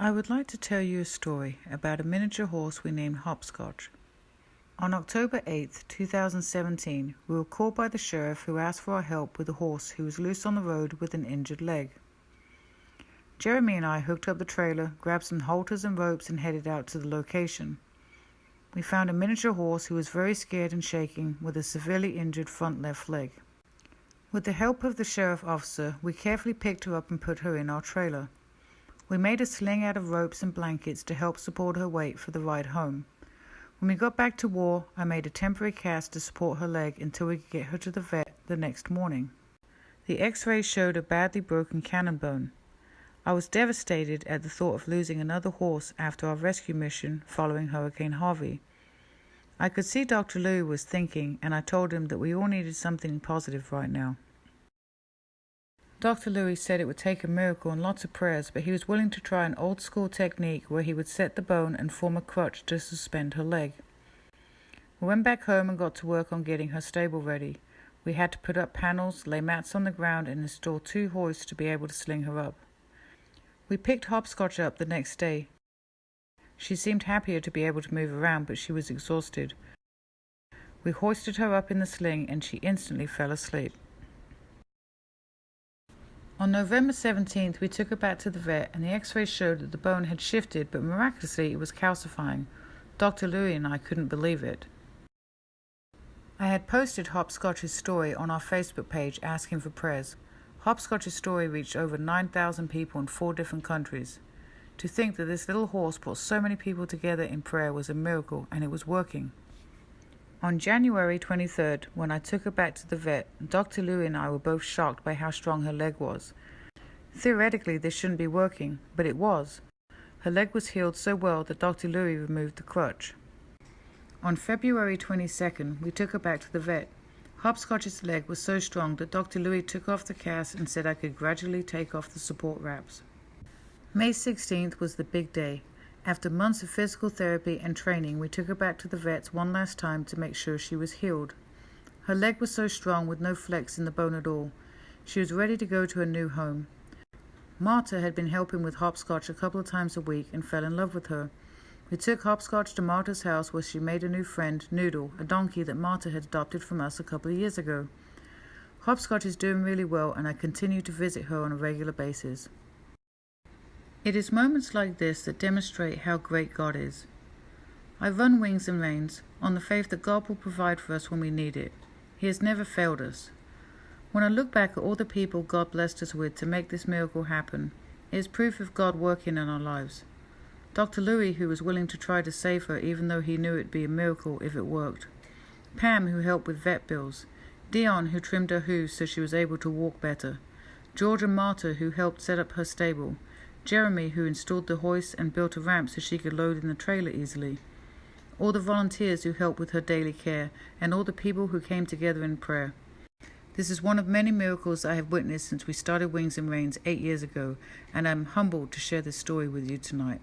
I would like to tell you a story about a miniature horse we named Hopscotch. On October 8, 2017, we were called by the sheriff who asked for our help with a horse who was loose on the road with an injured leg. Jeremy and I hooked up the trailer, grabbed some halters and ropes and headed out to the location. We found a miniature horse who was very scared and shaking with a severely injured front left leg. With the help of the sheriff officer, we carefully picked her up and put her in our trailer. We made a sling out of ropes and blankets to help support her weight for the ride home. When we got back to war, I made a temporary cast to support her leg until we could get her to the vet the next morning. The x-ray showed a badly broken cannon bone. I was devastated at the thought of losing another horse after our rescue mission following Hurricane Harvey. I could see Dr. Louis was thinking, and I told him that we all needed something positive right now. Dr. Louis said it would take a miracle and lots of prayers, but he was willing to try an old-school technique where he would set the bone and form a crutch to suspend her leg. We went back home and got to work on getting her stable ready. We had to put up panels, lay mats on the ground, and install 2 hoists to be able to sling her up. We picked Hopscotch up the next day. She seemed happier to be able to move around, but she was exhausted. We hoisted her up in the sling, and she instantly fell asleep. On November 17th, we took her back to the vet, and the x-ray showed that the bone had shifted, but miraculously it was calcifying. Dr. Louis and I couldn't believe it. I had posted Hopscotch's story on our Facebook page asking for prayers. Hopscotch's story reached over 9,000 people in 4 different countries. To think that this little horse brought so many people together in prayer was a miracle, and it was working. On January 23rd, when I took her back to the vet, Dr. Louis and I were both shocked by how strong her leg was. Theoretically, this shouldn't be working, but it was. Her leg was healed so well that Dr. Louis removed the crutch. On February 22nd, we took her back to the vet. Hopscotch's leg was so strong that Dr. Louis took off the cast and said I could gradually take off the support wraps. May 16th was the big day. After months of physical therapy and training, we took her back to the vets one last time to make sure she was healed. Her leg was so strong with no flex in the bone at all. She was ready to go to a new home. Marta had been helping with Hopscotch a couple of times a week and fell in love with her. We took Hopscotch to Marta's house where she made a new friend, Noodle, a donkey that Marta had adopted from us a couple of years ago. Hopscotch is doing really well, and I continue to visit her on a regular basis. It is moments like this that demonstrate how great God is. I run Wings and Reins on the faith that God will provide for us when we need it. He has never failed us. When I look back at all the people God blessed us with to make this miracle happen, it is proof of God working in our lives. Dr. Louis, who was willing to try to save her even though he knew it'd be a miracle if it worked. Pam, who helped with vet bills. Dion, who trimmed her hooves so she was able to walk better. George and Marta, who helped set up her stable. Jeremy, who installed the hoist and built a ramp so she could load in the trailer easily. All the volunteers who helped with her daily care, and all the people who came together in prayer. This is one of many miracles I have witnessed since we started Wings and Reins 8 years ago, and I'm humbled to share this story with you tonight.